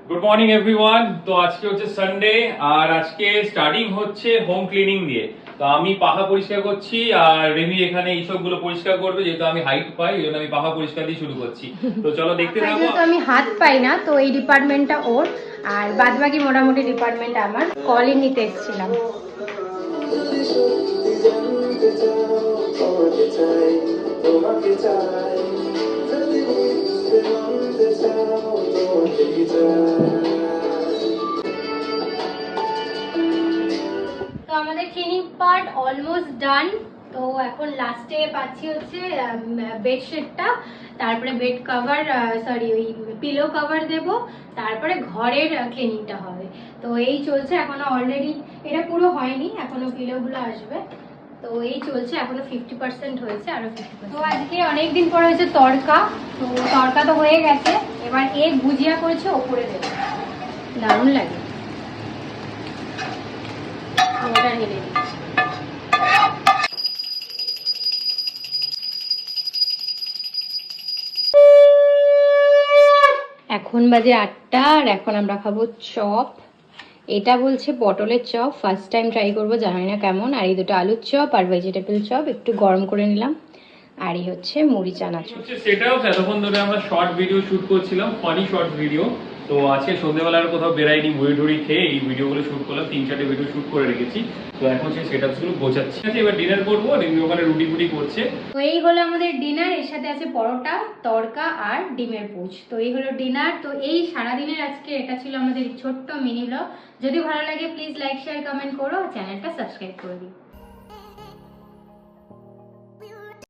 Good morning everyone. তো আজকে হচ্ছে সানডে আর আজকে স্টার্টিং হচ্ছে হোম ক্লিনিং দিয়ে। তো আমি পাখা পরিষ্কার করছি আর রেমি এখানে এইসবগুলো পরিষ্কার করবে, যেহেতু আমি হাইট পাই এই জন্য আমি পাখা পরিষ্কার দিয়ে শুরু করছি। তো চলো দেখতে থাকো। তো আমি হাত পাই না, তো এই ডিপার্টমেন্টটা ওর আর বাদবাকি মোটামুটি ডিপার্টমেন্ট আমার। কলই নিতে এসেছিলাম। তো আমাদের ক্লিনিং পার্ট অলমোস্ট ডান। তো এখন লাস্টে পাচ্ছি হচ্ছে বেডশিটটা, তারপরে বেড কভার সরি ওই পিলো কভার দেব, তারপরে ঘরের ক্লিনিংটা হবে। তো এই চলছে এখনো, অলরেডি এটা পুরো হয়নি, এখনো পিলোগুলো আসবে। তো এই চলছে, এখনো 50% হয়েছে, আরো 50%। তো আজকে অনেকদিন পর হয়েছে তড়কা। তো তড়কা তো হয়ে গেছে, এবার এগ ভুজিয়া করেছে ওপরে দেবো, দারুণ লাগে। ওটা ঢেলে দিচ্ছি। এখন বাজে 8টা আর এখন আমরা খাবো চপ। এটা বলছে পটলের চপ, ফার্স্ট টাইম ট্রাই করবো, জানি না কেমন। আর এই দুটো আলুর চপ আর ভেজিটেবল চপ একটু গরম করে নিলাম। আর এই হচ্ছে মুড়ি চানাচুর। সেটাও এতক্ষণ ধরে আমরা শর্ট ভিডিও শুট করছিলাম, ফানি শর্ট ভিডিও। তো আজকে সন্ধ্যেবেলার কোথাও বেরাইনি, মুড়ি টুড়ি খেয়ে এই ভিডিওগুলো শুট করলাম, 3-4টে ভিডিও শুট করে রেখেছি। তো এখন সেই সেটআপসগুলো গোছাচ্ছি। এবার ডিনার করবো, রেমি ওখানে রুটি ফুটি করছে। তো এই হলো আমাদের ডিনার, এর সাথে আছে পরোটা, তড়কা আর ডিমের পুচ। তো এই হলো ডিনার। তো এই সারাদিনের আজকে এটা ছিল আমাদের ছোট্ট মিনি ব্লগ। যদি ভালো লাগে প্লিজ লাইক শেয়ার কমেন্ট করো, চ্যানেলটা সাবস্ক্রাইব করে দিও।